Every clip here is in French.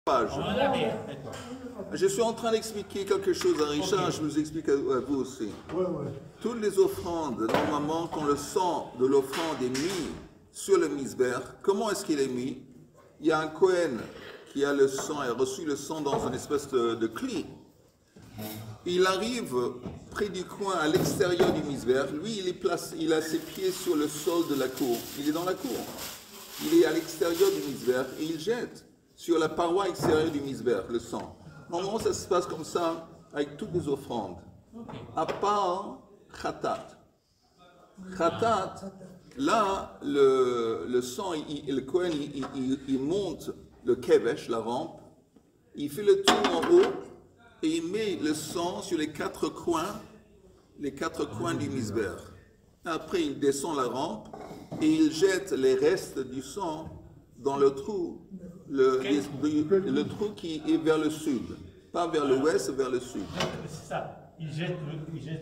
page. Je suis en train d'expliquer quelque chose à Richard, je vous explique à vous aussi. Toutes les offrandes, normalement, quand le sang de l'offrande est mis sur le misber, comment est-ce qu'il est mis? Il y a un Kohen qui a le sang, a reçu le sang dans une espèce de cli. Il arrive près du coin à l'extérieur du misber. Lui, il a ses pieds sur le sol de la cour. Il est dans la cour. Il est à l'extérieur du misber et il jette sur la paroi extérieure du misber le sang. Normalement, ça se passe comme ça avec toutes les offrandes. À part khatat. Khatat, là, le sang, le Kohen, il monte le kevesh, la rampe, il fait le tour en haut et il met le sang sur les quatre coins du misber. Après, il descend la rampe et il jette les restes du sang dans le trou, le trou qui est vers le sud, pas vers l'ouest, vers le sud. C'est ça. Il jette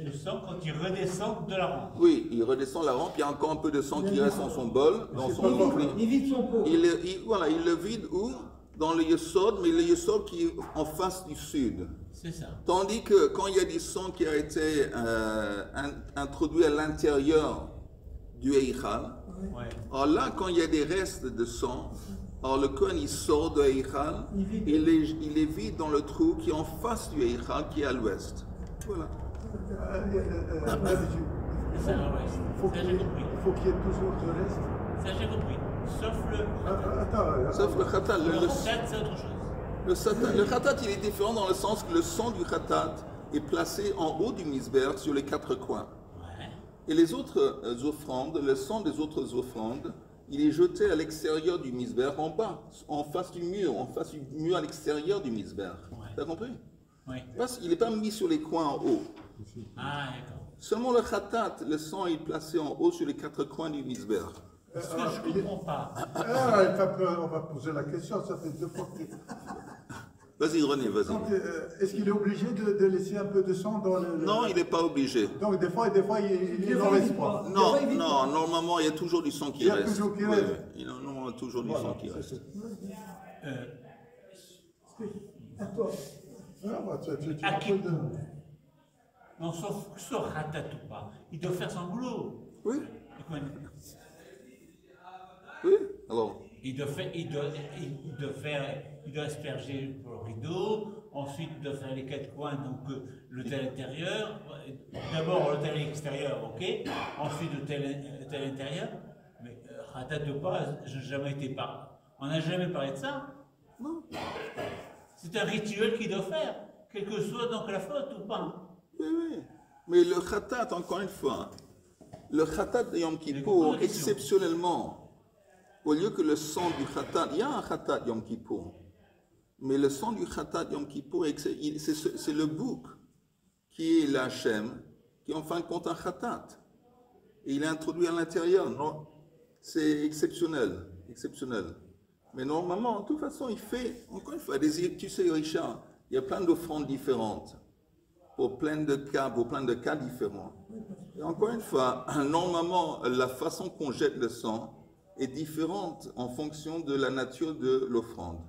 le sang quand il redescend de la rampe. Oui, il redescend la rampe, il y a encore un peu de sang qui reste dans son bol, dans son bouclier. Il vide son pot. Il le vide où? Dans le yesod, mais le yesod qui est en face du sud. C'est ça. Tandis que quand il y a du sang qui a été introduit à l'intérieur du Eichal, alors là, quand il y a des restes de sang, alors le Kohen il sort de Eichal, il les vide dans le trou qui est en face du Eichal, qui est à l'ouest. Voilà. C'est à l'ouest. Il faut qu'il y ait toujours de reste. Ça, j'ai compris. Sauf le. Sauf le khatat. Le khatat, c'est autre chose. Le khatat, il est différent dans le sens que le sang du khatat est placé en haut du misber sur les quatre coins. Et les autres offrandes, le sang des autres offrandes, il est jeté à l'extérieur du misber, en bas, en face du mur à l'extérieur du misber. T'as compris? Oui. Parce qu'il n'est pas mis sur les coins en haut. Ah, d'accord. Seulement le khatat, le sang est placé en haut sur les quatre coins du misber. Ce que je ne comprends pas. On va poser la question, ça fait deux fois que... Vas-y René, vas-y. Est-ce qu'il est obligé de laisser un peu de sang dans le... Non, il n'est pas obligé. Donc des fois il n'en reste pas. Non, normalement il y a toujours du sang qui reste. Il y a toujours qui reste. Il y a normalement toujours du sang qui reste. À toi. À qui? Non, sauf khatat ou pas. Il doit faire son boulot. Oui. Oui, alors. Il doit asperger pour le rideau, ensuite il doit faire les quatre coins, donc l'hôtel intérieur, d'abord l'hôtel extérieur, ok, ensuite l'hôtel intérieur, mais khatat ou pas, on n'a jamais parlé de ça. Non. C'est un rituel qu'il doit faire, quelle que soit donc la faute ou pas. Oui. Mais le khatat, encore une fois, le khatat de Yom Kippour, exceptionnellement, au lieu que le sang du khatat, il y a un khatat Yom Kippour, mais le sang du khatat Yom Kippour, c'est le bouc qui est l'Hachem, qui est en fin de compte un khatat. Et il est introduit à l'intérieur, non? C'est exceptionnel. Mais normalement, de toute façon, il fait, encore une fois, tu sais Richard, il y a plein d'offrandes différentes, pour plein de cas différents. Et encore une fois, normalement, la façon qu'on jette le sang est différente en fonction de la nature de l'offrande.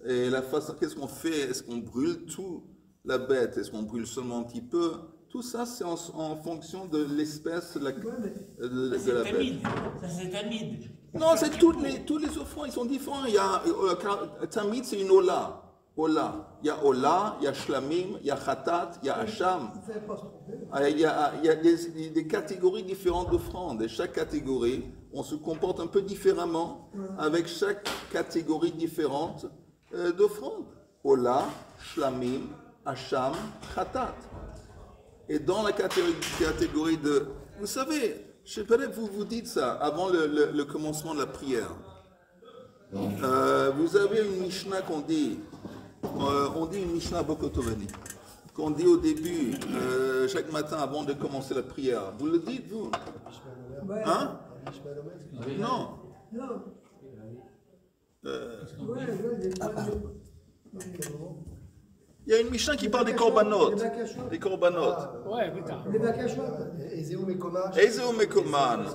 Et la façon, qu'est-ce qu'on fait? Est-ce qu'on brûle tout la bête? Est-ce qu'on brûle seulement un petit peu? Tout ça, c'est en fonction de l'espèce de la bête. Ça, c'est tamid. Non, c'est tous les offrandes, ils sont différents. Il y a tamid, c'est une ola. Il y a ola, il y a shlamim, il y a khatat, il y a hacham. Il y a des catégories différentes d'offrandes. Et chaque catégorie, on se comporte un peu différemment avec chaque catégorie différente d'offrandes. Ola, shlamim, hacham, khatat. Et dans la catégorie de... Vous savez, je sais pas que vous vous dites ça avant le commencement de la prière. Vous avez une Mishnah qu'on dit... on dit une Mishnah Bokotovani, qu'on dit au début, chaque matin avant de commencer la prière. Vous le dites, vous? Hein? Non. Il y a une Mishnah qui parle des korbanot. Des korbanot. Les bakashot. Ezeu Mekoman. Ezeu Mekoman.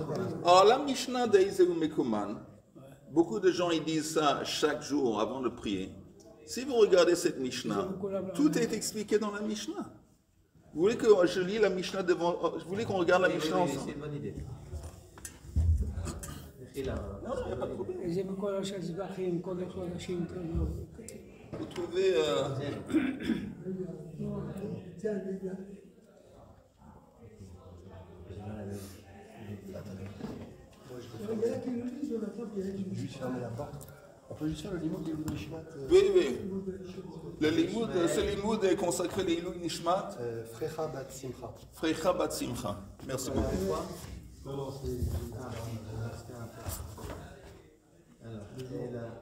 Alors la Mishnah d'Ezeu Mekoman, beaucoup de gens ils disent ça chaque jour avant de prier. Si vous regardez cette Mishnah, tout est expliqué dans la Mishnah. Vous voulez que je lis la Mishnah devant... Vous voulez qu'on regarde la Mishnah ensemble? C'est une bonne idée. Non, il n'y a pas de problème. Vous trouvez... Juste fermer la porte. On peut juste faire le limoud des Nishmat. Oui, oui. Le limoud, ce limoud est consacré à l'Ilou Nishmat. Frecha bat simcha. Frecha bat simcha. Merci beaucoup. Alors,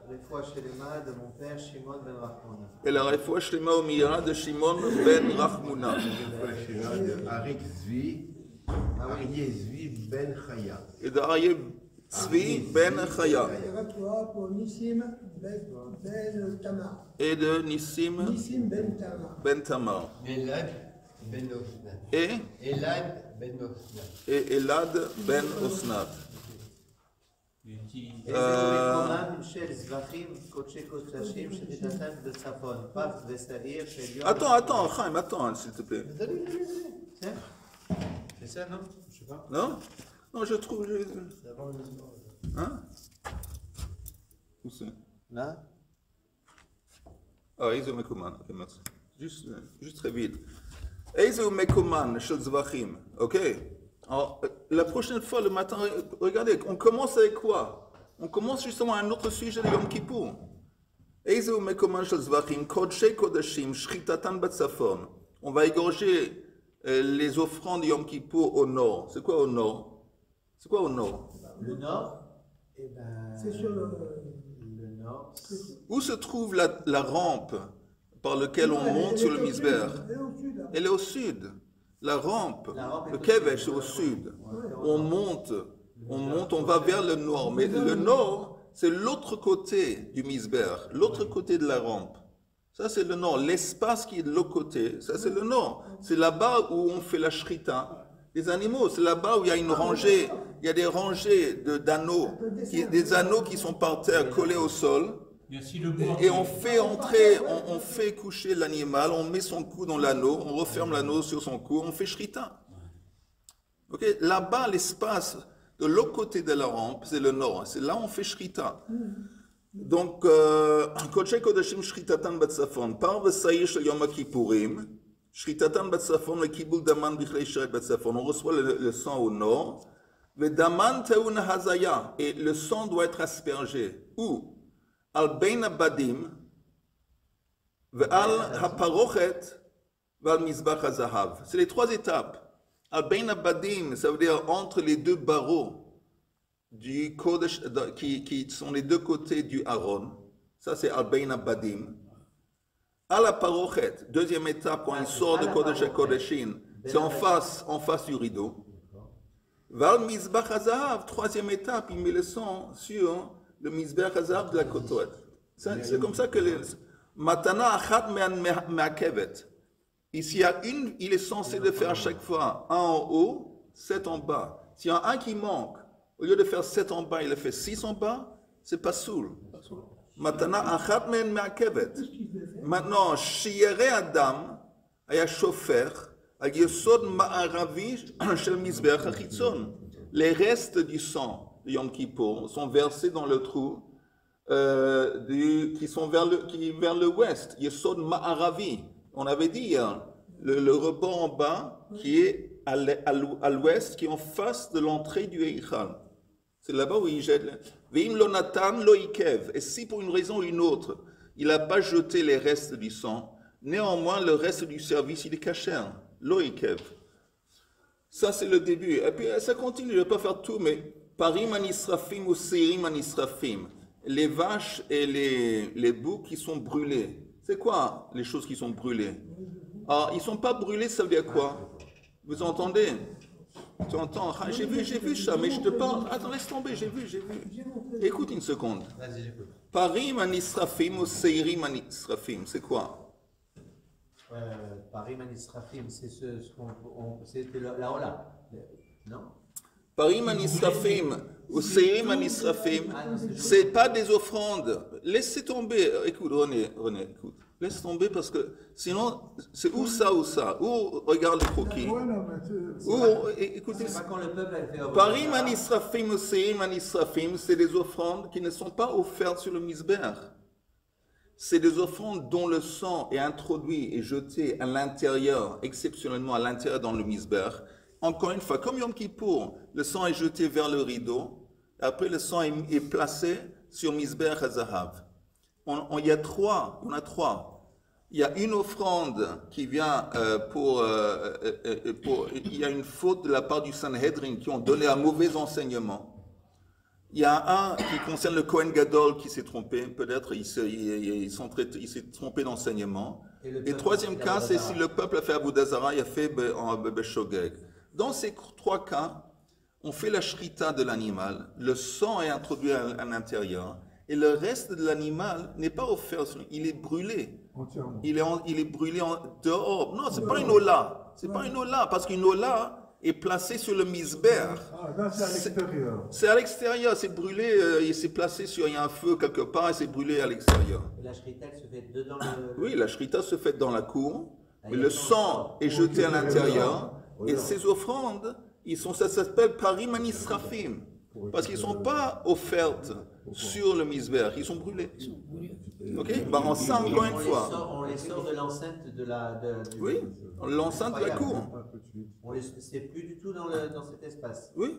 les fois chez les malades de mon père Shimon ben Rachmona. Et la refoua shlema au mira de Shimon ben Rachmona. Arik Zvi, Aryeh Zvi ben Chaya. Et d'Aryeh Tzvi ben Chaya. Pour Nissim ben Tamar. Et de Nissim Nissim ben Tamar. ben Tamar. Elad ben Osnat. Et Elad ben Osnat. et Elad ben Osnat. Attends, Chaim, attends, s'il te plaît. C'est ça, non? Je sais pas. Non? Non, je trouve... Hein? Où c'est? Là? Ah, Eizo Mekoman, ok, merci. Juste très vite. Eizo Mekoman, Shel Zvachim, ok? Alors, la prochaine fois, le matin, regardez, on commence avec quoi? On commence justement un autre sujet de Yom Kippour. Eizo Mekoman Shel Zvachim, Kodshei Kodashim, Shritatan Batsafon. On va égorger les offrandes de Yom Kippour au nord. C'est quoi au nord? C'est quoi au nord? Le nord? Eh ben, C'est sur le nord. Où se trouve la rampe par laquelle on monte sur le Misber? Elle est au sud. La rampe, le Kevesh est au sud. On monte, on va vers le nord. Mais le nord, c'est l'autre côté du Misber, l'autre côté de la rampe. Ça, c'est le nord. L'espace qui est de l'autre côté, ça, c'est le nord. C'est là-bas où on fait la shrita des animaux. C'est là-bas où il y a une rangée, il y a des rangées d'anneaux, des anneaux qui sont par terre collés au sol. Et on fait entrer, on fait coucher l'animal, on met son cou dans l'anneau, on referme l'anneau sur son cou, on fait shrita. Okay? Là-bas, l'espace de l'autre côté de la rampe, c'est le nord. C'est là où on fait shrita. Donc, Kodshei Kodashim Shritatan Batsafon, par Vesayir Shel Yom Kippourim, Shritatan Batsafon, le Kibul Daman Bichlei Sheret Batsafon, on reçoit le sang au nord, Vedaman Teun Hazaya, et le sang doit être aspergé. Où? Al Bein Abadim, Ve'al Haparochet, Ve'al Mizbach HaZahav. C'est les trois étapes. Al Bein Abadim, ça veut dire entre les deux barreaux du Kodesh, qui sont les deux côtés du Aaron. Ça, c'est Al Bein Abadim. Al Haparochet, deuxième étape, quand il sort de Kodesh HaKodeshim, c'est en face du rideau. Ve'al Mizbach HaZahav, troisième étape, il met le sang sur le Mizbeach HaZahav de la Kotoret. C'est comme ça que les... Matana achat me'akevet. Ici, il est censé de faire à chaque fois un en haut, 7 en bas. S'il y en a un qui manque, au lieu de faire 7 en bas, il a fait 6 en bas, c'est pas soul. Matana achat me'akevet. Maintenant, Shiere Adam, aya shofer, al yesod ma'aravi shel Mizbeach HaChitzon. Les restes du sang de Yom Kippour sont versés dans le trou qui sont vers l'ouest. Yesod Ma'aravi. On avait dit hier, le rebord en bas qui est à l'ouest, qui est en face de l'entrée du Eichal. C'est là-bas où il jette. Ve'im lo natan lo ikev. Et si pour une raison ou une autre, il n'a pas jeté les restes du sang, néanmoins le reste du service, il est caché. Lo ikev. Ça, c'est le début. Et puis, ça continue. Je ne vais pas faire tout, mais Parim anisrafim ou Seirim anisrafim. Les vaches et les boucs qui sont brûlés. C'est quoi les choses qui sont brûlées? Ah, ils ne sont pas brûlés, ça veut dire quoi? Vous entendez? Tu entends? Ah, j'ai vu ça, mais je te parle. Attends, laisse tomber, j'ai vu. Écoute une seconde. Vas-y, j'écoute. Parim anisrafim ou Seirim anisrafim, c'est quoi? Parim anisrafim, c'est la Ola. Non? Parim anisrafim, ou seirim anisrafim, c'est pas des offrandes. Laissez tomber. Écoute, René, écoute. Laisse tomber parce que sinon, c'est ou ça ou ça. Ou regarde les croquis. Ouais, non, mais Ou, écoutez, C'est pas quand le peuple a fait Parim anisrafim ou seirim anisrafim, c'est des offrandes qui ne sont pas offertes sur le misber. C'est des offrandes dont le sang est introduit et jeté à l'intérieur, exceptionnellement à l'intérieur dans le misber. Encore une fois, comme Yom Kippour, le sang est jeté vers le rideau, après le sang est placé sur misber hazahav. Il y a trois. Il y a une offrande qui vient il y a une faute de la part du Sanhedrin qui ont donné un mauvais enseignement. Il y a un qui concerne le Kohen Gadol qui s'est trompé, peut-être il s'est trompé d'enseignement. Et troisième cas, c'est si le peuple a fait Avodah Zarah, il a fait Beshogeg. Dans ces trois cas, on fait la shrita de l'animal, le sang est introduit à l'intérieur, et le reste de l'animal n'est pas offert, il est brûlé. entièrement. Il est brûlé dehors. Non, c'est pas une ola. C'est pas une ola, parce qu'une ola est placée sur le misber. Ah, là, c'est à l'extérieur. C'est à l'extérieur, c'est brûlé, il s'est placé sur, il y a un feu quelque part, et c'est brûlé à l'extérieur. La shrita, elle se fait dedans le... Oui, la shrita se fait dans la cour, mais le sang est jeté à l'intérieur, et ces offrandes, ça s'appelle parim anisrafim, parce qu'ils ne sont pas offertes sur le misber, ils sont brûlés. Ok, bah on sent encore une fois. On les sort de l'enceinte de Oui, l'enceinte de la cour. C'est plus du tout dans cet espace. Oui.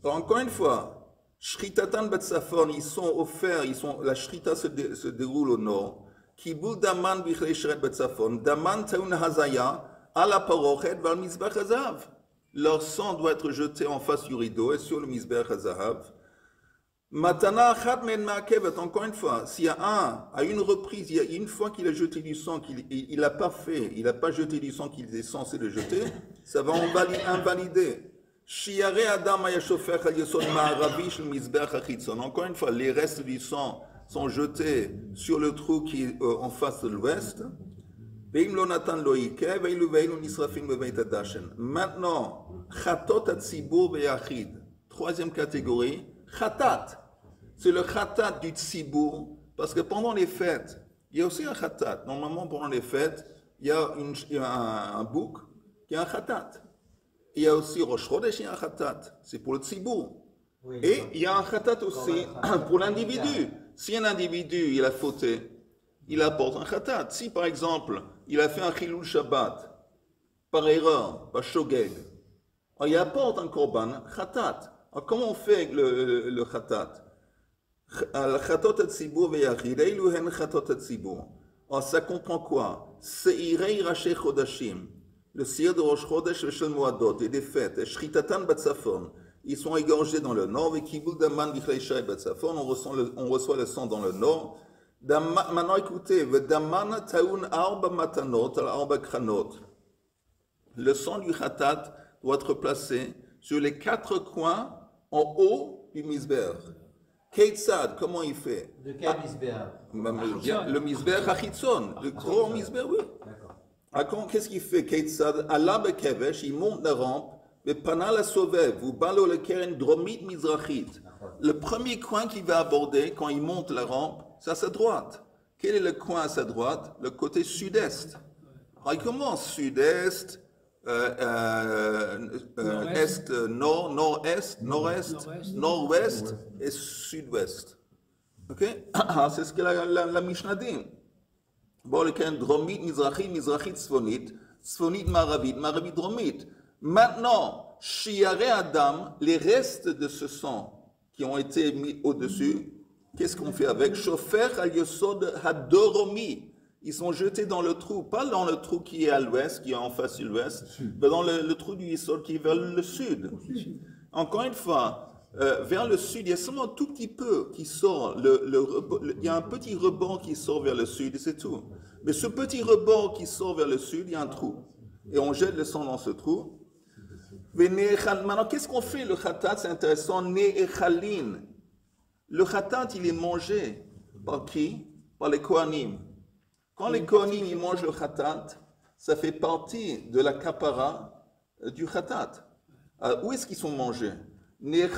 Encore une fois, Shritatan Batsafon, ils sont offerts, la Shrita se déroule au nord. Kibul Daman Bichlei Shret Batsafon, Daman Taun Hazaya, Ala Parochet Val Mizbech Hazav. Leur sang doit être jeté en face du rideau et sur le Mizbech Hazav. Matana Achat Men Ma'akevet, encore une fois, s'il y a à une reprise, il y a une fois qu'il a jeté du sang, il n'a pas jeté du sang qu'il est censé le jeter, ça va invalider. Shiare Adam Ayashofer Al Yesod Ma'aravi Shel Mizbech HaChitzon. Encore une fois, les restes du sang sont jetés sur le trou qui est en face de l'ouest. Veim lo natan lo yikeh, veilu veilu nisrafim bebeit hadashen. Maintenant, Chatot Hatzibur Ve'yachid. Troisième catégorie. Khatat, c'est le khatat du tzibur, parce que pendant les fêtes, il y a aussi un khatat. Normalement, pendant les fêtes, il y a un bouc qui a un khatat. Il y a aussi Rosh Chodesh, il y a un khatat. C'est pour le tzibur. Oui, et il y a un khatat aussi pour l'individu. Si un individu, il a fauté, il apporte un khatat. Si, par exemple, il a fait un chilul Shabbat, par erreur, par shogeg, il apporte un korban khatat. Alors, comment on fait le khatat? Al-khatot at-tzibur ve'yachid, eilu hen khatot at-tzibur. Alors, ça comprend quoi? Seirei rashi chodashim, le sire de Rosh Chodesh et Shel Moadot, et des fêtes, et shritatan batsafon. Ils sont égorgés dans le nord, et kibul daman bichlei shai batsafon, on reçoit le sang dans le nord. Maintenant, écoutez, v'daman taun arba matanot al arba kranot. Le sang du khatat doit être placé sur les quatre coins en haut du misber. Keitzad, comment il fait? De quel misber? Le misber Hachitzon, le grand misber, oui. D'accord. Qu'est-ce qu'il fait? Keitzad, Allah bekevesh, il monte la rampe, mais pana la sovev, vous balo le keren dromit mizrachit. Le premier coin qu'il va aborder quand il monte la rampe, c'est à sa droite. Quel est le coin à sa droite? Le côté sud-est. Alors il commence sud-est, est, nord, nord-est, nord-est, nord-ouest et sud-ouest. Ok? C'est ce que la Mishnah dit. Bon, le cas dromite, mizrachit, mizrachit, tzfonit, tzfonit, maravit, maravit, dromite. Maintenant, shiare Adam, les restes de ce sang qui ont été mis au-dessus, qu'est-ce qu'on fait avec? Shofer al yosod hadoromi. Ils sont jetés dans le trou, pas dans le trou qui est à l'ouest, qui est en face de l'ouest, mais dans le trou du Yisod qui est vers le sud. Encore une fois, vers le sud, il y a seulement un tout petit peu qui sort, il y a un petit rebord qui sort vers le sud et c'est tout. Mais ce petit rebord qui sort vers le sud, il y a un trou. Et on jette le sang dans ce trou. Maintenant, qu'est-ce qu'on fait? Le khatat, c'est intéressant, ne'echalin. Le khatat, il est mangé par qui? Par les kohanim. Quand les kohanim ils mangent le khatat, ça fait partie de la kapara du khatat. Où est-ce qu'ils sont mangés? Ils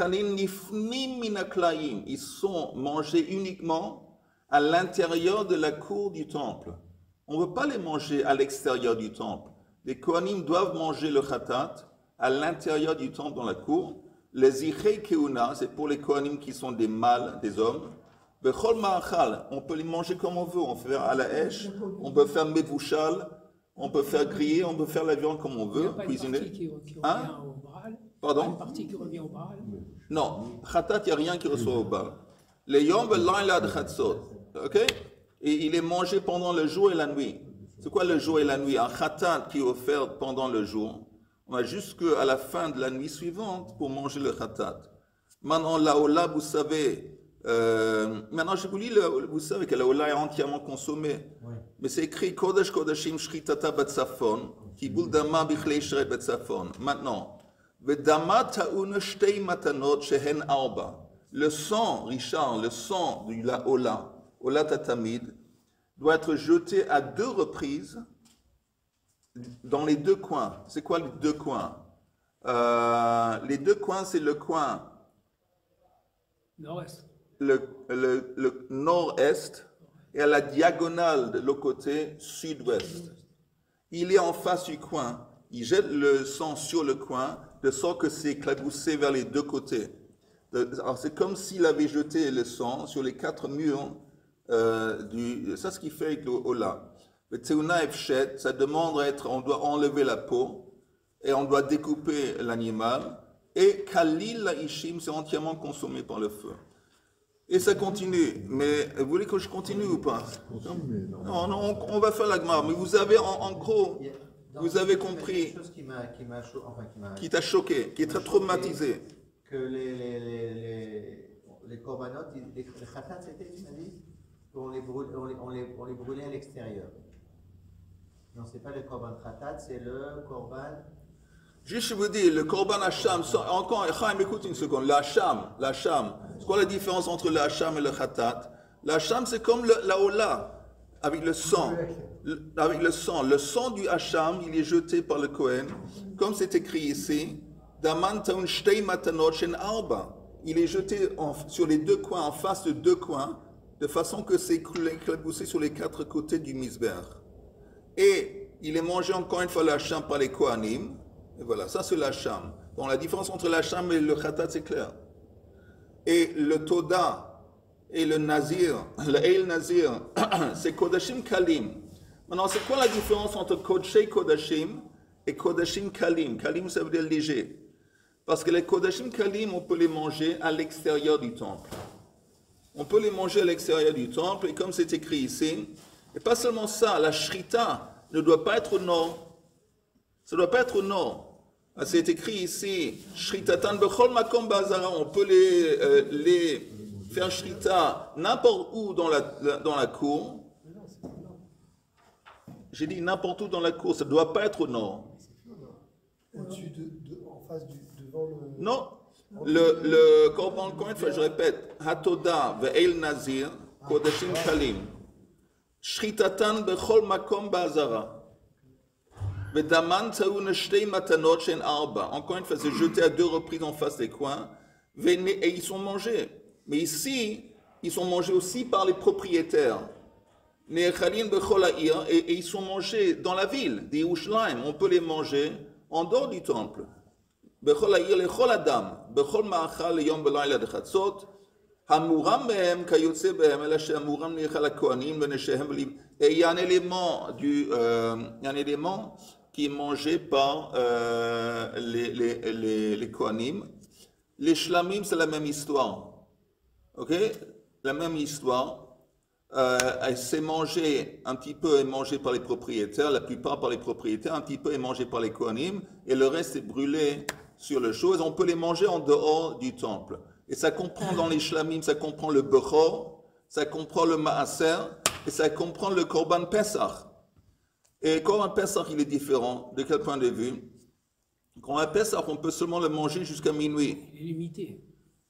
sont mangés uniquement à l'intérieur de la cour du temple. On ne veut pas les manger à l'extérieur du temple. Les Kohanim doivent manger le khatat à l'intérieur du temple dans la cour. Les Ichei Keuna, c'est pour les Kohanim qui sont des mâles, des hommes. Bechol Ma'achal, on peut les manger comme on veut. On peut faire à la hèche, on peut faire medvouchal, on peut faire griller, on peut faire la viande comme on veut, cuisiner. Hein? Pardon? Une partie qui revient au Baal. Non, khatat, il n'y a rien qui reçoit au Baal. Les yom belayla de khatzot, ok? Et il est mangé pendant le jour et la nuit. C'est quoi le jour et la nuit? Un khatat qui est offert pendant le jour. On va jusqu'à la fin de la nuit suivante pour manger le khatat. Maintenant, la ola, vous savez, maintenant je vous lis, vous savez que la ola est entièrement consommée. Oui. Mais c'est écrit Kodesh Kodeshim Shritata Batsafon, Kibul Dama Bichlei Shret Batsafon. Maintenant, Vedama Ta'un Shtei Matanot Shehen Arba. Le sang, Richard, le sang de la ola tatamid, doit être jeté à 2 reprises dans les 2 coins. C'est quoi les 2 coins? Les 2 coins, c'est le coin nord-est. Le nord-est et à la diagonale de l'autre côté sud-ouest. Il est en face du coin. Il jette le sang sur le coin de sorte que c'est éclaboussé vers les 2 côtés. Alors c'est comme s'il avait jeté le sang sur les 4 murs ça, ce qu'il fait avec le Ola. Le Tseuna Efshet, ça demande on doit enlever la peau et on doit découper l'animal. Et Kalil la Ishim, c'est entièrement consommé par le feu. Et ça continue. Mais vous voulez que je continue ou pas? Non, non, on va faire la Gemara. Mais vous avez en gros, vous avez compris. Quelque chose qui t'a choqué, qui t'a traumatisé. Que les korbanot, les khatat, c'était, tu m'as dit? On les brûlait à l'extérieur. Non, c'est pas le korban khatat, c'est le korban. Juste, je vous dis, le korban hacham, encore, Chaim, écoute une seconde, le hacham, c'est quoi la différence entre le hacham et le khatat? Le hacham, c'est comme la ola, avec le sang. Le sang du hacham, il est jeté par le Kohen, comme c'est écrit ici, Daman taun shtei matanot shen arba. Il est jeté sur les 2 coins, en face de 2 coins, de façon que c'est éclaboussé sur les 4 côtés du misber. Et il est mangé encore une fois l'hacham par les Kohanim. Et voilà, ça c'est l'hacham. Bon, la différence entre l'hacham et le khatat, c'est clair. Et le toda et le nazir, le eil nazir, c'est kodashim kalim. Maintenant, c'est quoi la différence entre kodshei kodashim et kodashim kalim? Kalim, ça veut dire léger. Parce que les kodashim kalim, on peut les manger à l'extérieur du temple. On peut les manger à l'extérieur du temple, et comme c'est écrit ici, et pas seulement ça, la shrita ne doit pas être au nord. Ça ne doit pas être au nord. C'est écrit ici, shritatan bechol makom bazara, on peut les faire shrita n'importe où dans la cour. J'ai dit n'importe où dans la cour, ça ne doit pas être au nord. Au-dessus en face devant le... Non. Le korban, encore une fois, je répète, Hatoda ve'el nazir, kodashim kalim, shritatan bechol makom ba'azara, ve'daman taun shtei matanot shen arba. Encore une fois, c'est jeté à 2 reprises en face des coins, et ils sont mangés. Mais ici, ils sont mangés aussi par les propriétaires. Ne'echalin bechol ha'ir, et ils sont mangés dans la ville, des Yerushalayim. On peut les manger en dehors du temple. בכל העיר לכל אדם, בכל מאכל ליום בלילה דחצות, המורם מהם כיוצא בהם, אלא שהמורם נאכל הכהנים ונשיהם et il y a un élément qui est mangé par les kohanim. Les shlamim, c'est la même histoire. Ok? La même histoire. C'est mangé, un petit peu est mangé par les propriétaires, la plupart par les propriétaires, un petit peu est mangé par les kohanim, et le reste est brûlé sur le chose. On peut les manger en dehors du temple. Et ça comprend dans les shlamim, ça comprend le bechor, ça comprend le maaser, et ça comprend le korban pesach. Et le korban pesach, il est différent. De quel point de vue? Le korban pesach, on peut seulement le manger jusqu'à minuit. Il est limité.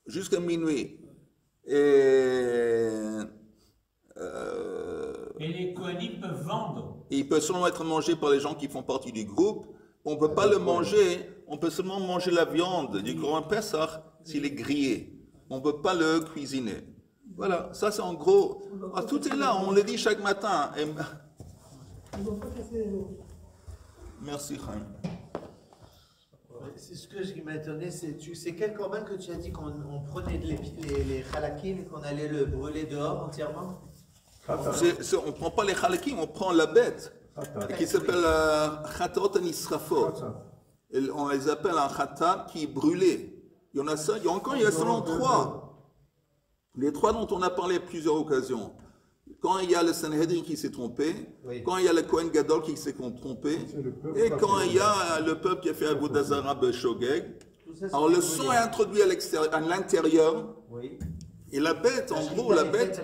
Jusqu'à minuit. Et les Kohanim peuvent vendre. Il peut seulement être mangé par les gens qui font partie du groupe. On ne peut pas le manger on peut seulement manger la viande du Corban Pessah s'il est grillé. On ne peut pas le cuisiner. Voilà, ça c'est en gros. Ah, tout est là, on le dit chaque matin. Et... Ils ne vont pas casser les os. Merci, Chaim. C'est ce qui m'a étonné, c'est quel corban que tu as dit qu'on prenait les halakim et qu'on allait le brûler dehors entièrement? On ne prend pas les halakim, on prend la bête qui s'appelle Chatot Nisrafot. On les appelle un khatat qui est brûlé. Il y en a ça, il y a seulement 3. Les 3 dont on a parlé à plusieurs occasions. Quand il y a le Sanhedrin qui s'est trompé, oui. Quand il y a le Kohen Gadol qui s'est trompé, et quand il y a le peuple qui a fait Avodah Zarah Beshogeg. Alors le sang est introduit à l'intérieur, oui. Et la bête, en gros, la bête,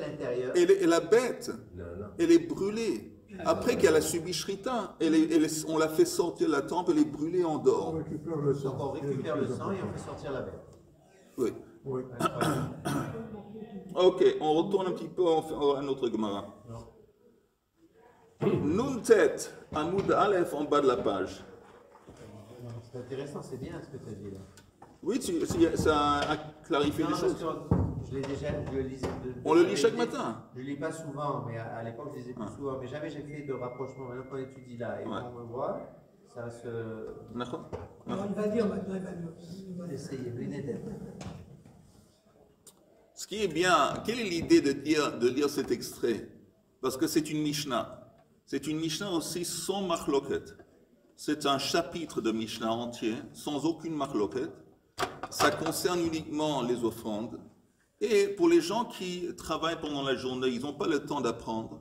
elle est brûlée. Après qu'elle a subi Shrita, on l'a fait sortir de la temple, elle est brûlée en dehors. Donc on récupère le sang et on fait sortir la bête. Oui. Oui. Ok, on retourne un petit peu, on fait un autre Gemara. Nun Tet, Amoud Aleph en bas de la page. C'est intéressant, c'est bien ce que tu as dit là. Oui, ça a clarifié les choses. Je l'ai déjà, je le lisais. On le lit chaque matin. Je ne lis pas souvent, mais à l'époque je lisais plus souvent. Mais jamais j'ai fait de rapprochement. Maintenant qu'on étudie là et qu'on me voit, ça se. D'accord. Alors il va dire maintenant, il va essayer, Ce qui est bien, quelle est l'idée de lire cet extrait? Parce que c'est une Mishnah. C'est une Mishnah aussi sans machloket. C'est un chapitre de Mishnah entier, sans aucune machloket. Ça concerne uniquement les offrandes. Et pour les gens qui travaillent pendant la journée, ils n'ont pas le temps d'apprendre.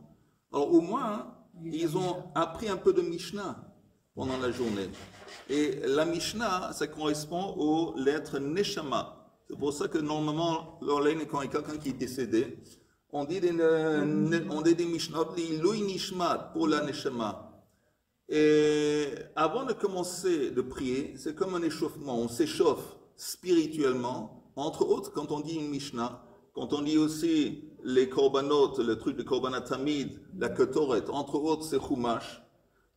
Alors au moins, ils ont appris un peu de Mishnah pendant la journée. Et la Mishnah, ça correspond aux lettres Neshama. C'est pour ça que normalement, quand il y a quelqu'un qui est décédé, on dit des Mishnah, des Lui Nishmat pour la Neshama. Et avant de commencer de prier, c'est comme un échauffement, on s'échauffe spirituellement. Entre autres, quand on dit une Mishnah, quand on dit aussi les korbanot, le truc de korbanat tamid, la ketoret, entre autres c'est Chumash,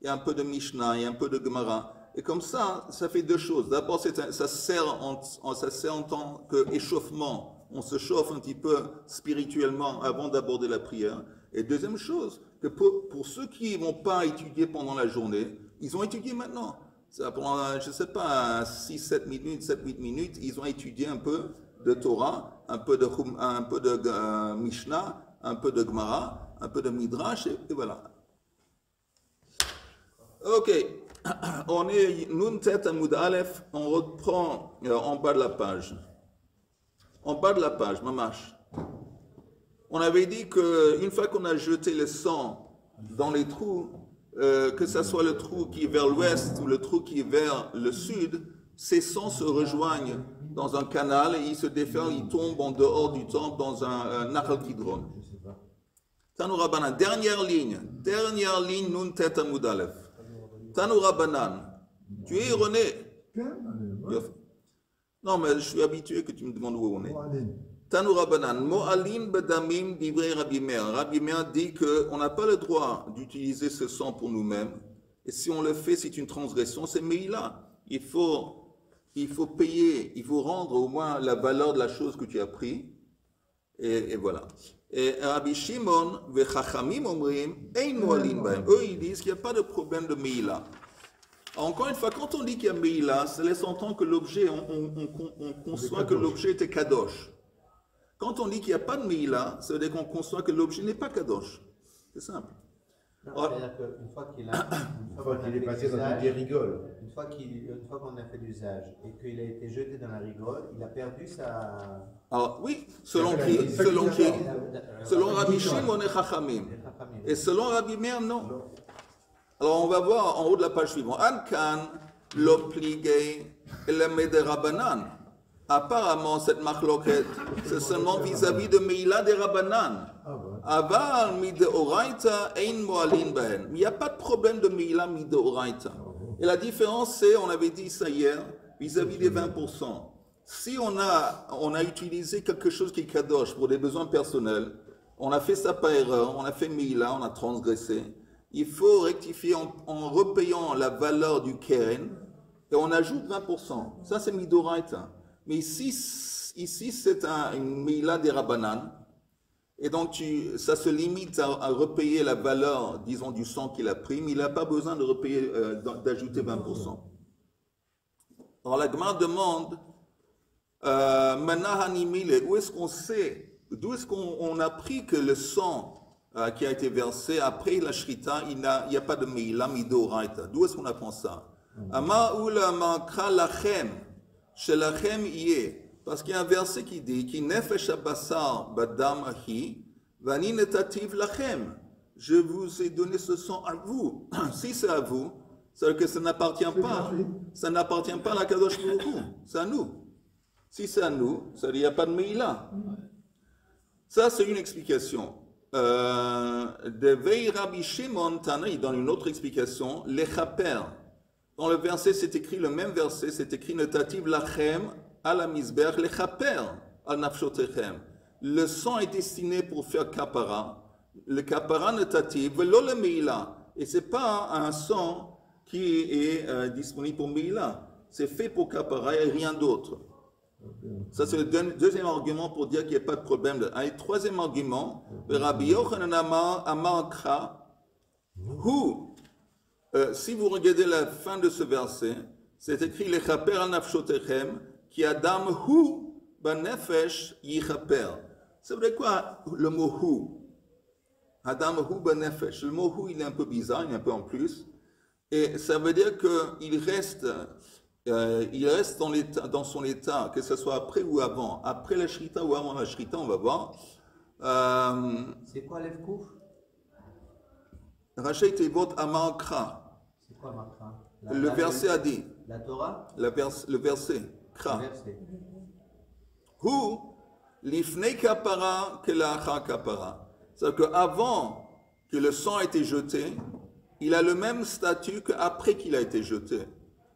il y a un peu de Mishnah, il y a un peu de Gemara. Et comme ça fait 2 choses. D'abord, ça sert en tant qu'échauffement. On se chauffe un petit peu spirituellement avant d'aborder la prière. Et deuxième chose, que pour ceux qui ne vont pas étudier pendant la journée, ils ont étudié maintenant. Ça, pendant, je ne sais pas, 6-7 minutes, 7-8 minutes, ils ont étudié un peu de Torah, un peu de Mishnah, un peu de Gemara, un peu de Midrash, et voilà. Ok, on est Nun Tet Amud Aleph, on reprend en bas de la page. En bas de la page, Mamash. On avait dit qu'une fois qu'on a jeté le sang dans les trous, que ce soit le trou qui est vers l'ouest ou le trou qui est vers le sud, ces sangs se rejoignent dans un canal et ils se déferlent, ils tombent en dehors du temple dans un Nahal Kidron. Tanoura Banan, dernière ligne, Nun Tet Amud Aleph. Tanoura Banan, tu es René? Non, mais je suis habitué que tu me demandes où on est. Tanoura Banan, Mo'alim Bedamim Divrei Rabbi Meir. Rabbi Meir dit qu'on n'a pas le droit d'utiliser ce sang pour nous-mêmes. Et si on le fait, c'est une transgression, c'est Meïla. Il faut payer, il faut rendre au moins la valeur de la chose que tu as pris. Et voilà. Et Rabbi Shimon, Vechachamim Omrim, Ein Mo'alim Bahem. Eux, ils disent qu'il n'y a pas de problème de Meïla. Encore une fois, quand on dit qu'il y a Meïla, ça laisse entendre que l'objet, on conçoit que l'objet était Kadosh. Quand on dit qu'il n'y a pas de Meïla, ça veut dire qu'on conçoit que l'objet n'est pas Kadosh. C'est simple. C'est-à-dire qu'une fois qu'il est passé dans une rigole, une fois qu'on a fait l'usage et qu'il a été jeté dans la rigole, il a perdu sa... Alors oui, selon Rabbi Shimon et Chachamim. Et selon Rabbi Meir, non. Alors on va voir en haut de la page suivante. Ankan lo pligei elemede Rabbanan. Apparemment, cette machloket, c'est seulement vis-à-vis de Meïla des Rabbanan. Aval mi de Oraita ein moalin ben. Il n'y a pas de problème de Meïla mi de Oraita. Et la différence, c'est, on avait dit ça hier, vis-à-vis des 20%. Si on a utilisé quelque chose qui est kadosh pour des besoins personnels, on a fait ça par erreur, on a fait Meïla, on a transgressé. Il faut rectifier en repayant la valeur du keren. et on ajoute 20%. Ça, c'est Midoraita. Mais ici c'est une Mila des Rabbanan. Et donc, ça se limite à repayer la valeur, disons, du sang qu'il a pris, mais il n'a pas besoin de repayer, d'ajouter 20%. Alors, la Gemara demande, où est-ce qu'on sait, d'où est-ce qu'on a appris que le sang qui a été versé après la Shrita, il n'y a pas de Meila, Midoraita. D'où est-ce qu'on apprend ça? Parce qu'il y a un verset qui dit Ki nefesh abasar badam ahi vani netativ lachem. Je vous ai donné ce sang à vous. Si c'est à vous, c'est que ça n'appartient pas. Ça n'appartient pas à la Kadosh Baruch Hu. C'est à nous. Si c'est à nous, ça n'y a pas de Meila. Ça, c'est une explication. De Vei Rabbi Shimon Tanaï, dans une autre explication, les chaper. Dans le verset, c'est écrit le même verset, c'est écrit netativ lachem. À la misber, les chaper al nafshotechem. Le sang est destiné pour faire kapara. Le kapara netativ, velo le meila. Et c'est pas un sang qui est disponible pour meila. C'est fait pour kapara et rien d'autre. Ça, c'est le deuxième argument pour dire qu'il n'y a pas de problème. Un troisième argument, Rabbi Yochanan Amar si vous regardez la fin de ce verset, c'est écrit les chaper al nafshotechem. Qui Adam hu banefesh yichaper. Ça veut dire quoi le mot hu? Adam hu banefesh. Le mot hu, il est un peu bizarre, il est un peu en plus. Et ça veut dire qu'il reste, dans son état, que ce soit après ou avant. Après la shrita ou avant la shrita, on va voir. C'est quoi l'Evkouf? Rachet Tevot Amakra. C'est quoi Amakra? Le verset a dit. La Torah? Le verset. Hu lifnei kapara que lacha kapara. C'est-à-dire qu'avant que le sang ait été jeté, il a le même statut qu'après qu'il a été jeté.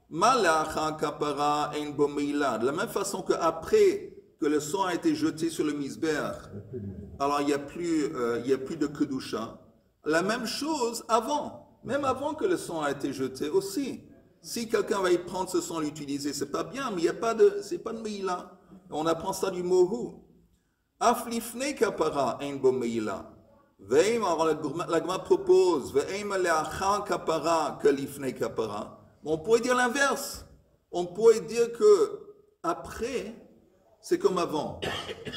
Ma lacha kapara ein bo meila. De la même façon qu'après que le sang a été jeté sur le misber, alors il n'y a plus de kedusha. La même chose avant, même avant que le sang a été jeté aussi. Si quelqu'un va y prendre ce sang, l'utiliser, c'est pas bien, mais c'est pas de meila. On apprend ça du mot hu. Aflifnei kapara ein bo meila. La Gemara propose ve'em le'achar kapara que lifnei kapara. On pourrait dire l'inverse. On pourrait dire que après, c'est comme avant.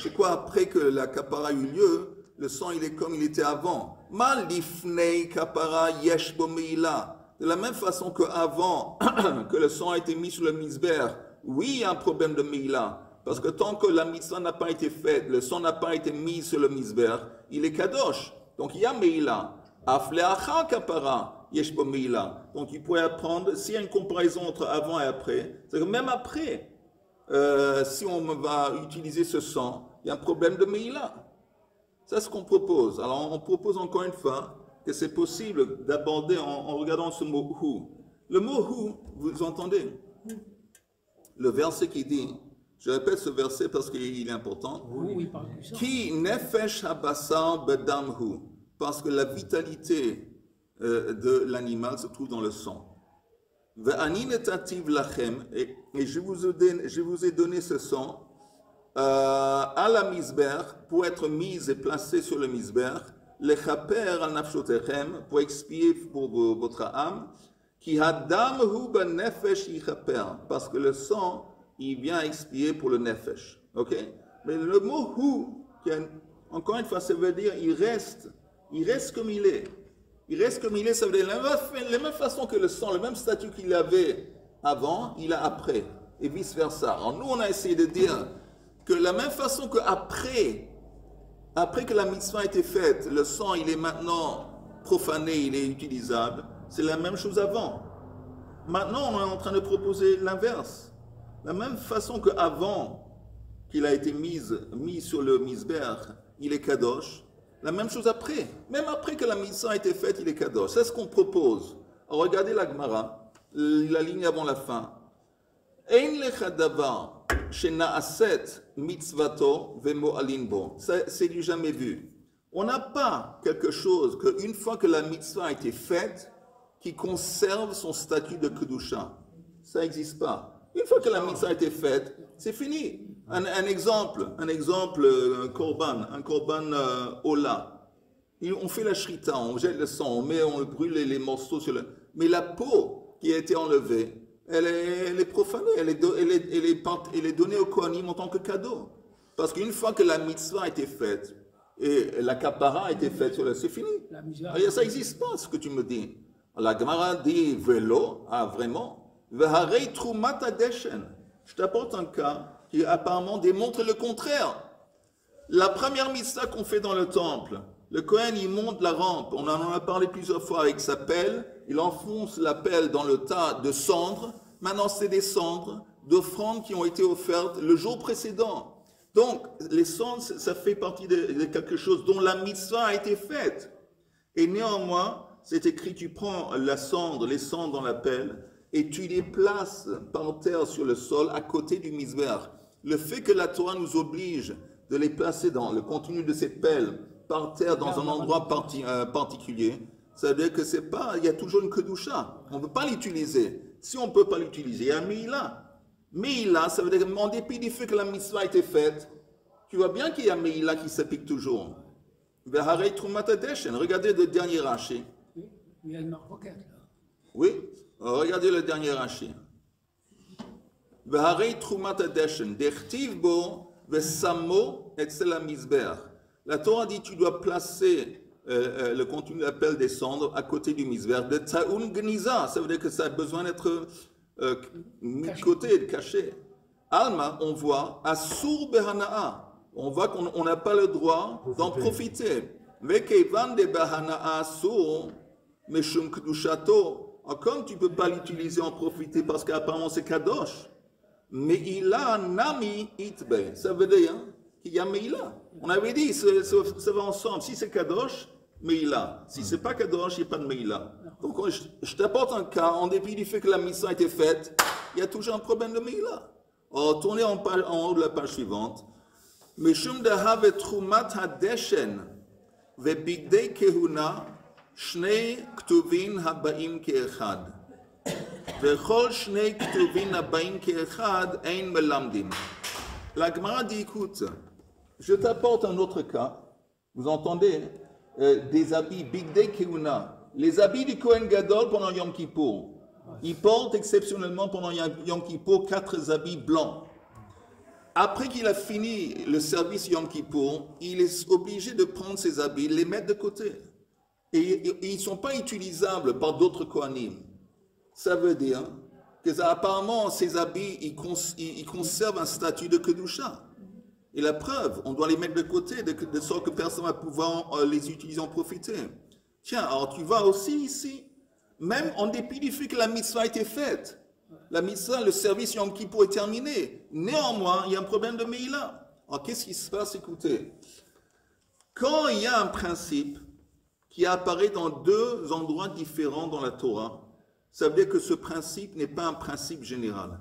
C'est quoi après que la kapara a eu lieu? Le sang, il est comme il était avant. Ma lifnei kapara yesh bo meila. De la même façon qu'avant que le sang a été mis sur le misber, oui, il y a un problème de meila. Parce que tant que la mitzvah n'a pas été faite, le sang n'a pas été mis sur le misber, il est kadosh. Donc il y a meila. Afleacha kapara yesh bo meila. Donc il pourrait apprendre, s'il y a une comparaison entre avant et après, c'est que même après, si on va utiliser ce sang, il y a un problème de meila. C'est ce qu'on propose. Alors on propose encore une fois que c'est possible d'aborder en regardant ce mot hu. Le mot hu, vous entendez? Le verset qui dit, je répète ce verset parce qu'il est important. Ki nefesh habasar bedam hu. Parce que la vitalité de l'animal se trouve dans le sang. Ve'ani netativ lachem. Et je vous ai donné ce sang à la misber pour être mise et placée sur le misber. Les chaper al nafshotechem, pour expier pour votre âme, qui hadam hu ben nefesh yichaper, parce que le sang, il vient expier pour le nefesh. Ok? Mais le mot hu, encore une fois, ça veut dire il reste comme il est. Il reste comme il est, ça veut dire la même façon que le sang, le même statut qu'il avait avant, il a après, et vice versa. Alors nous, on a essayé de dire que la même façon qu'après, après que la mitzvah a été faite, le sang, il est maintenant profané, il est utilisable. C'est la même chose avant. Maintenant, on est en train de proposer l'inverse. La même façon qu'avant qu'il a été mis sur le misber, il est kadosh. La même chose après. Même après que la mitzvah a été faite, il est kadosh. C'est ce qu'on propose. Alors, regardez la Gemara, la ligne avant la fin. Ein lecha davar. C'est du jamais vu. On n'a pas quelque chose qu'une fois que la mitzvah a été faite, qui conserve son statut de kedusha. ça n'existe pas. Une fois que la mitzvah a été faite, c'est fini. Un exemple, un korban ola. On fait la shrita, on jette le sang, on brûle les morceaux sur le... Mais la peau qui a été enlevée, elle est profanée, elle est donnée au Kohanim en tant que cadeau. Parce qu'une fois que la mitzvah a été faite, et la kapara a été faite, c'est fini. Ça n'existe pas, ce que tu me dis. La Gemara dit, vélo, vraiment, veharei trumat adeshen. Je t'apporte un cas qui apparemment démontre le contraire. La première mitzvah qu'on fait dans le temple, le Kohen, il monte la rampe, on en a parlé plusieurs fois avec sa pelle, il enfonce la pelle dans le tas de cendres. Maintenant, c'est des cendres d'offrandes qui ont été offertes le jour précédent. Donc, les cendres, ça fait partie de quelque chose dont la mitzvah a été faite. Et néanmoins, c'est écrit, tu prends les cendres dans la pelle, et tu les places par terre sur le sol à côté du misbéach. Le fait que la Torah nous oblige de les placer dans le contenu de cette pelle par terre dans un endroit particulier, ça veut dire que c'est pas, il y a toujours une kedusha. On ne peut pas l'utiliser. Si on ne peut pas l'utiliser, il y a un meila. Meila, ça veut dire qu'en dépit du fait que la mitzvah a été faite, tu vois bien qu'il y a un meila qui s'applique toujours. Regardez le dernier Rashi. Il y a une maroquette là. Oui, regardez le dernier Rashi. La Torah dit tu dois placer le contenu de la pelle des cendres à côté du misbéach de ta'un gniza. Ça veut dire que ça a besoin d'être mis de côté, caché. Alma, on voit asur behana'a. On voit qu'on n'a pas le droit d'en profiter. Vekevan de behana'a asur meshum kedushato. Comme tu ne peux pas l'utiliser, en profiter parce qu'apparemment c'est kadosh. Mais il a un nami itbe. Ça veut dire qu'il y a meila. On avait dit, ça va ensemble. Si c'est kadosh, meila. Si c'est pas kadosh, il n'y a pas de meila. Donc je t'apporte un cas, en dépit du fait que la mission a été faite, il y a toujours un problème de meila. Tournez en haut de la page suivante. Meshum dehav trumat hadeshen ve bigdei kehuna shnei ktuvin habaim keechad. Vechol shnei ktuvin habaim keechad ein melamdim. La Gemara dit, écoute, je t'apporte un autre cas. Vous entendez des habits bigdei kehuna, les habits du Kohen Gadol pendant Yom Kippour. Il porte exceptionnellement pendant Yom Kippour 4 habits blancs. Après qu'il a fini le service Yom Kippour, il est obligé de prendre ses habits, les mettre de côté. Et ils ne sont pas utilisables par d'autres Kohanim. Ça veut dire que apparemment ces habits, ils conservent un statut de Kedusha. Et la preuve, on doit les mettre de côté de sorte que personne ne va pouvoir les utiliser, en profiter. Tiens, alors tu vas aussi ici, même en dépit du fait que la mitzvah a été faite. La mitzvah, le service Yom Kippour est terminé. Néanmoins, il y a un problème de Meila. Alors, qu'est-ce qui se passe? Écoutez. Quand il y a un principe qui apparaît dans 2 endroits différents dans la Torah, ça veut dire que ce principe n'est pas un principe général.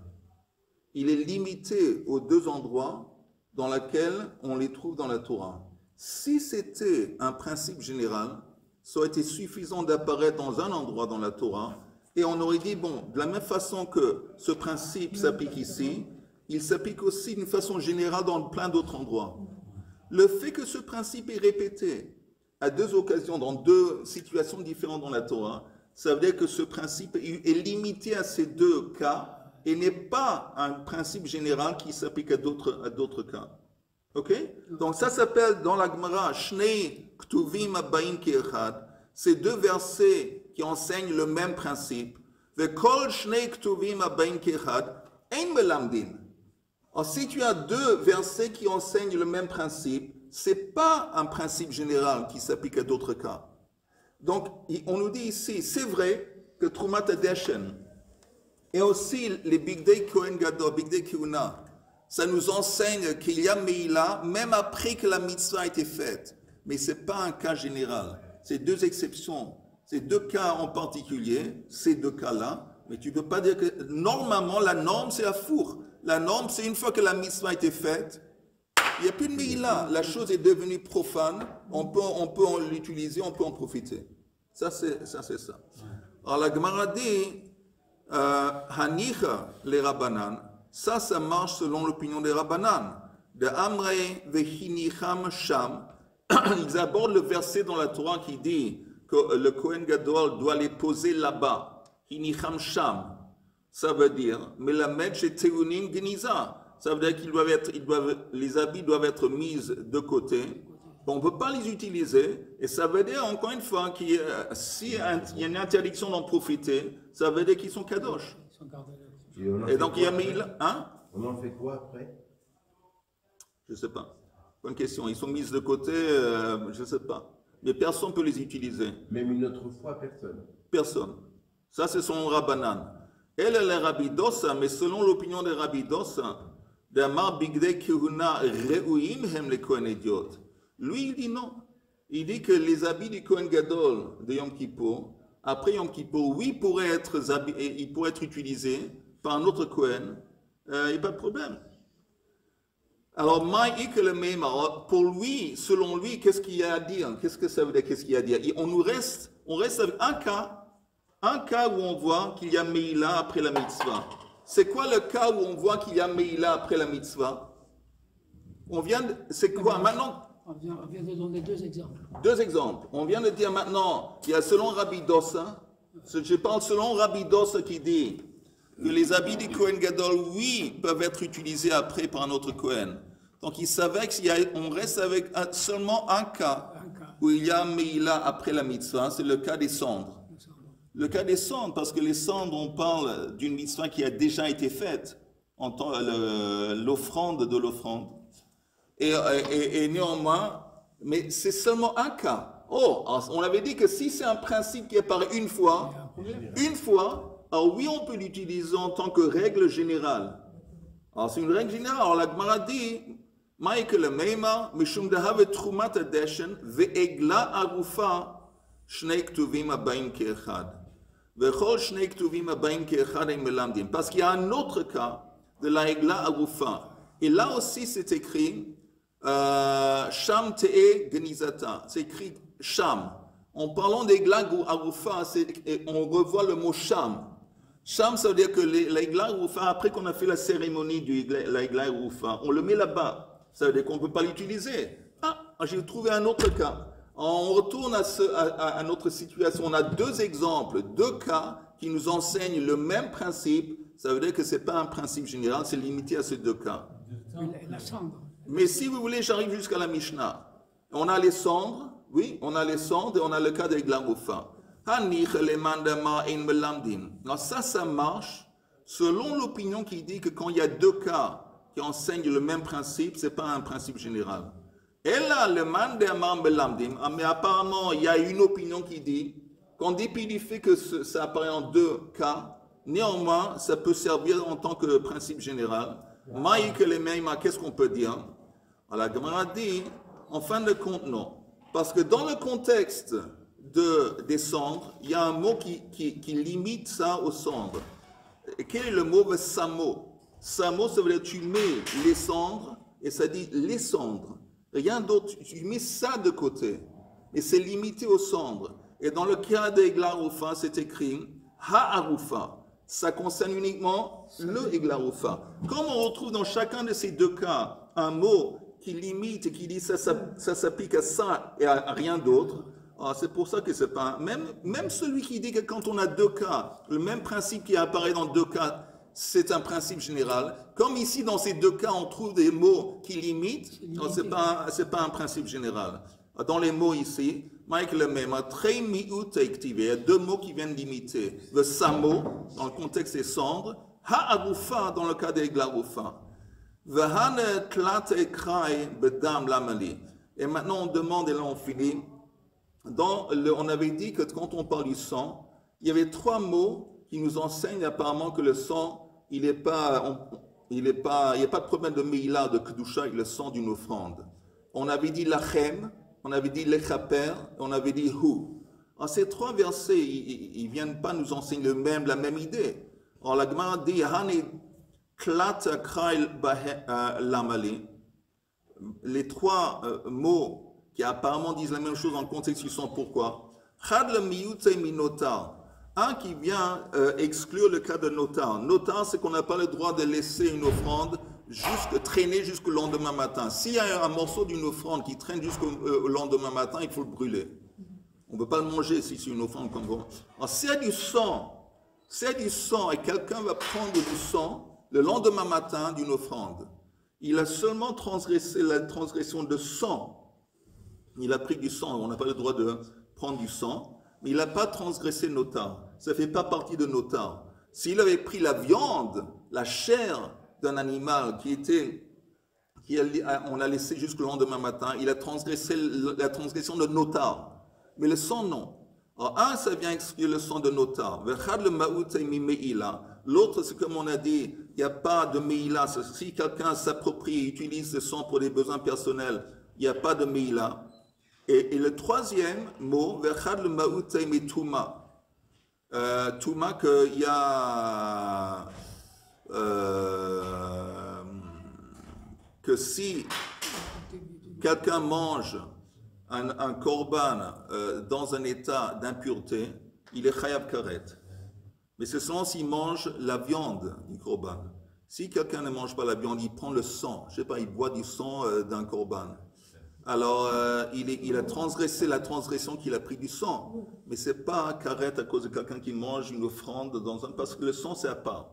Il est limité aux 2 endroits dans lesquels on les trouve dans la Torah. Si c'était un principe général, ça aurait été suffisant d'apparaître dans un endroit dans la Torah, et on aurait dit, bon, de la même façon que ce principe s'applique ici, il s'applique aussi d'une façon générale dans plein d'autres endroits. Le fait que ce principe est répété à 2 occasions, dans 2 situations différentes dans la Torah, ça veut dire que ce principe est limité à ces 2 cas et n'est pas un principe général qui s'applique à d'autres cas. Ok? Donc ça s'appelle dans la Gemara, Shnei Ktuvim Abaim Keechad. Ces 2 versets qui enseignent le même principe. Vekol Shnei Ktuvim Abaim Keechad Ein Melamdin. Alors si tu as 2 versets qui enseignent le même principe, c'est pas un principe général qui s'applique à d'autres cas. Donc on nous dit ici, c'est vrai que Trumat Hadeshen et aussi les Bigdei Kohen Gadol, Bigdei Kehuna, ça nous enseigne qu'il y a Meila même après que la mitzvah a été faite. Mais ce n'est pas un cas général. C'est 2 exceptions. C'est 2 cas en particulier, ces 2 cas-là. Mais tu ne peux pas dire que normalement la norme c'est la four. La norme c'est une fois que la mitzvah a été faite, il n'y a plus de Meila. La chose est devenue profane. On peut l'utiliser, on peut en profiter. Ça c'est ça. Alors la Gemara dit, Hanicha les Rabbanan, ça marche selon l'opinion des Rabbanan. De Amrei vehinicham sham, ils abordent le verset dans la Torah qui dit que le Kohen Gadol doit les poser là-bas. Hinicham sham, ça veut dire melamed chez teunim geniza. Ça veut dire les habits doivent être mis de côté. On ne peut pas les utiliser. Et ça veut dire, encore une fois, qu'il y a une interdiction d'en profiter, ça veut dire qu'ils sont kadosh. Et donc, il y a mille. Hein? On en fait quoi après? Je ne sais pas. Bonne question. Ils sont mis de côté, je ne sais pas. Mais personne ne peut les utiliser. Même une autre fois, personne. Personne. Ça, c'est son Rabbanan. Elle est les Rabidosa, mais selon l'opinion des Rabidosa, lui, il dit non. Il dit que les habits du Kohen Gadol de Yom Kippour, après Yom Kippour, oui, ils pourraient être utilisés par un autre Kohen. Il n'y a pas de problème. Alors, pour lui, selon lui, qu'est-ce qu'il y a à dire? Qu'est-ce que ça veut dire? Qu'est-ce qu'il y a à dire? On reste avec un cas où on voit qu'il y a Meïla après la mitzvah. C'est quoi le cas où on voit qu'il y a Meïla après la mitzvah? C'est quoi maintenant? On vient de donner deux exemples. Deux exemples. On vient de dire maintenant, il y a selon Rabbi Dossa, je parle selon Rabbi Dossa qui dit que les habits du Kohen Gadol, oui, peuvent être utilisés après par un autre Kohen. Donc il savait qu'on reste avec seulement un cas où il y a Meïla après la mitzvah, c'est le cas des cendres. Le cas des cendres, parce que les cendres, on parle d'une mitzvah qui a déjà été faite, l'offrande de l'offrande. Et néanmoins, mais c'est seulement un cas. Oh, on avait dit que si c'est un principe qui apparaît une fois, alors oui, on peut l'utiliser en tant que règle générale. Alors c'est une règle générale. Alors la Gemara dit, Michael Meima, Mishum Dehave Trumat Adeshen, Ve'egla Arufa, Shnei Ktuvim Abaim Ke'echad. Ve'chol Shnei Ktuvim Abaim Ke'echad et Melamdim. Parce qu'il y a un autre cas de la Egla Arufa. Et là aussi, c'est écrit Sham Te'e Genizata. C'est écrit Sham. En parlant d'Egla Arufa, on revoit le mot Sham. Sham, ça veut dire que l'Egla Arufa, après qu'on a fait la cérémonie de l'Egla Arufa, on le met là-bas. Ça veut dire qu'on ne peut pas l'utiliser. Ah, j'ai trouvé un autre cas. On retourne à notre situation. On a deux exemples, deux cas qui nous enseignent le même principe. Ça veut dire que ce n'est pas un principe général, c'est limité à ces deux cas. La cendre. Mais si vous voulez, j'arrive jusqu'à la Mishnah. On a les cendres, oui, on a les cendres et on a le cas de Eglaroufa. Alors ça marche selon l'opinion qui dit que quand il y a deux cas qui enseignent le même principe, ce n'est pas un principe général. Et là, le mandemar melamdim, mais apparemment, il y a une opinion qui dit qu'en dépit du fait que ça apparaît en deux cas, néanmoins, ça peut servir en tant que principe général. Qu'est-ce qu'on peut dire? Alors, la Gemara dit, en fin de compte, non. Parce que dans le contexte des cendres, il y a un mot qui limite ça aux cendres. Et quel est le mot? Samo. Samo, ça veut dire tu mets les cendres, et ça dit les cendres. Rien d'autre, tu mets ça de côté. Et c'est limité aux cendres. Et dans le cas d'Eglaroufa, c'est écrit Ha'arufa. Ça concerne uniquement le Eglaroufa. Comme on retrouve dans chacun de ces deux cas un mot qui limite et qui dit ça s'applique à ça et à rien d'autre, c'est pour ça que c'est pas... Même celui qui dit que quand on a deux cas, le même principe qui apparaît dans deux cas, c'est un principe général. Comme ici, dans ces deux cas, on trouve des mots qui limitent, ce n'est pas un principe général. Dans les mots ici, Mike le même, très mi'ut il y a deux mots qui viennent limiter. Le samo, dans le contexte des cendres, ha'arufa, dans le cas des glaroufa. V'hane tlat ekrai bedam lamali. Et maintenant, on demande, et là on finit, on avait dit que quand on parle du sang, il y avait trois mots qui nous enseignent apparemment que le sang, il n'y a pas de problème de Meïla, de Kedusha avec le sang d'une offrande. On avait dit lachem, on avait dit lechaper, on avait dit hu. Alors ces trois versets, ils ne viennent pas nous enseigner la même idée. Alors la Gemara dit Hani klat krail lamali. Les trois mots qui apparemment disent la même chose dans le contexte, ils sont pourquoi? Chad le miyute minotar. un qui vient exclure le cas de notar. Notar, c'est qu'on n'a pas le droit de laisser une offrande traîner jusqu'au lendemain matin. S'il y a un morceau d'une offrande qui traîne jusqu'au lendemain matin, il faut le brûler. On ne peut pas le manger si c'est une offrande comme ça. Alors, s'il y a du sang et quelqu'un va prendre du sang le lendemain matin d'une offrande, il a seulement transgressé la transgression de sang. Il a pris du sang, on n'a pas le droit de prendre du sang, mais il n'a pas transgressé notar. Ça ne fait pas partie de notar. S'il avait pris la viande, la chair d'un animal on l'a laissé jusqu'au lendemain matin, il a transgressé la transgression de notar. Mais le sang, non. Alors, ça vient exclure le sang de notar. L'autre, c'est comme on a dit, il n'y a pas de meïla. Si quelqu'un s'approprie et utilise ce sang pour des besoins personnels, il n'y a pas de meïla. Et le troisième mot, touma. Touma, qu'il y a... que si quelqu'un mange un korban dans un état d'impureté, il est chayav karet. Mais c'est seulement s'il mange la viande du korban. Si quelqu'un ne mange pas la viande, il prend le sang, je sais pas, il boit du sang d'un korban. Alors, il a transgressé la transgression qu'il a pris du sang. Mais c'est pas karet à cause de quelqu'un qui mange une offrande parce que le sang c'est à part.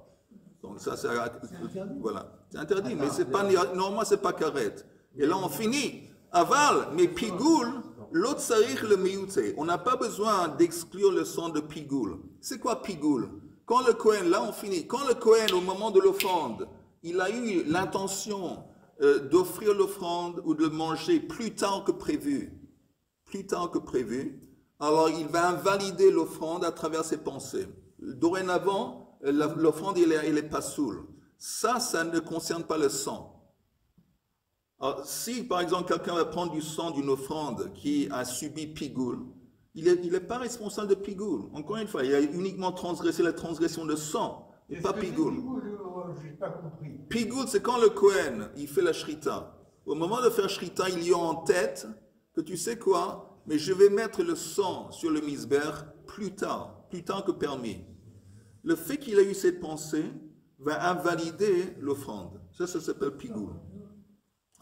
Donc ça, c'est voilà, c'est interdit, mais c'est pas normalement c'est pas karet. Et là on finit. Aval, mais pigoul, l'autre sarich le miyute. On n'a pas besoin d'exclure le sang de pigoul. C'est quoi pigoul? Quand le Kohen, là on finit. Quand le Kohen, au moment de l'offrande, il a eu l'intention d'offrir l'offrande ou de manger plus tard que prévu. Alors il va invalider l'offrande à travers ses pensées. Dorénavant, l'offrande, il est pas saoul. Ça ne concerne pas le sang. Alors, si, par exemple, quelqu'un va prendre du sang d'une offrande qui a subi pigoul, il n'est pas responsable de pigoul. Encore une fois, il a uniquement transgressé la transgression de sang, et pas pigoul. Pigoul, c'est quand le Kohen, il fait la shrita. Au moment de faire shrita, il y a en tête que tu sais quoi, mais je vais mettre le sang sur le misber plus tard que permis. Le fait qu'il a eu cette pensée va invalider l'offrande. Ça s'appelle pigoul.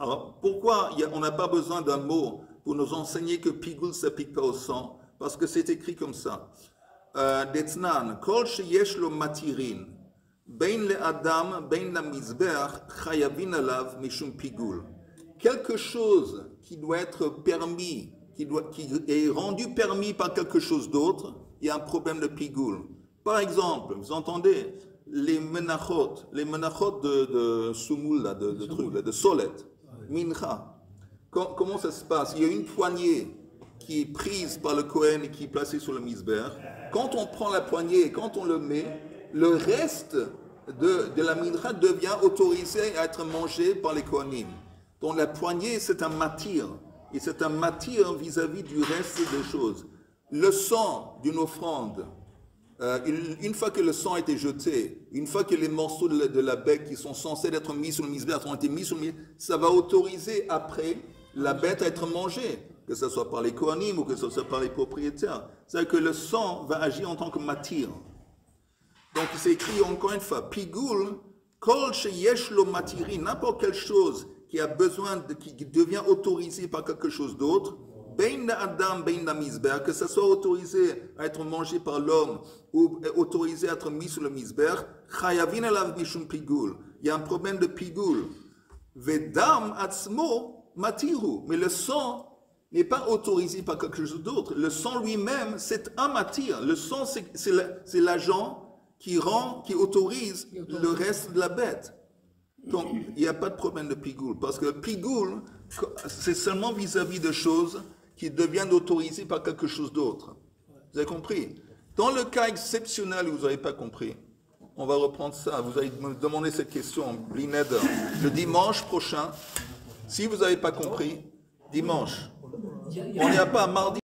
Alors, pourquoi on n'a pas besoin d'un mot pour nous enseigner que pigoul ne s'applique pas au sang? Parce que c'est écrit comme ça. Detnan, kol sheyesh lo matirin, bein le adam, bein la mizber, chayavin alav mishum pigoul. Quelque chose qui doit être permis, qui est rendu permis par quelque chose d'autre, il y a un problème de pigoul. Par exemple, vous entendez les menachot de soumoul, de trucs, de solet, mincha. Comment ça se passe? Il y a une poignée qui est prise par le Kohen et qui est placée sur le misber. Quand on prend la poignée et quand on le met, le reste de la mincha devient autorisé à être mangé par les Kohanim. Donc la poignée, c'est un matir. Et c'est un matir vis-à-vis du reste des choses. Le sang d'une offrande, une fois que le sang a été jeté, une fois que les morceaux de la bête qui sont censés être mis sur le misber ont été mis sur le misber, ça va autoriser après la bête à être mangée, que ce soit par les kohanim ou que ce soit par les propriétaires. C'est-à-dire que le sang va agir en tant que matir. Donc c'est écrit encore une fois, pigoul, kol sheyesh lo matiri, n'importe quelle chose qui a besoin, qui devient autorisée par quelque chose d'autre, bein la adam, bein la misber, que ça soit autorisé à être mangé par l'homme ou autorisé à être mis sur le misber, chayavin alav mishum pigoul. Il y a un problème de pigoul. Vedam atzmo matiru. Mais le sang n'est pas autorisé par quelque chose d'autre. Le sang lui-même, c'est un matir. Le sang, c'est l'agent qui autorise le reste de la bête. Donc, il n'y a pas de problème de pigoul. Parce que pigoul, c'est seulement vis-à-vis de choses qui deviennent autorisées par quelque chose d'autre. Vous avez compris? Dans le cas exceptionnel où vous n'avez pas compris, on va reprendre ça. Vous allez me demander cette question, Blineder. Le dimanche prochain, si vous n'avez pas compris, dimanche. On n'y a pas mardi.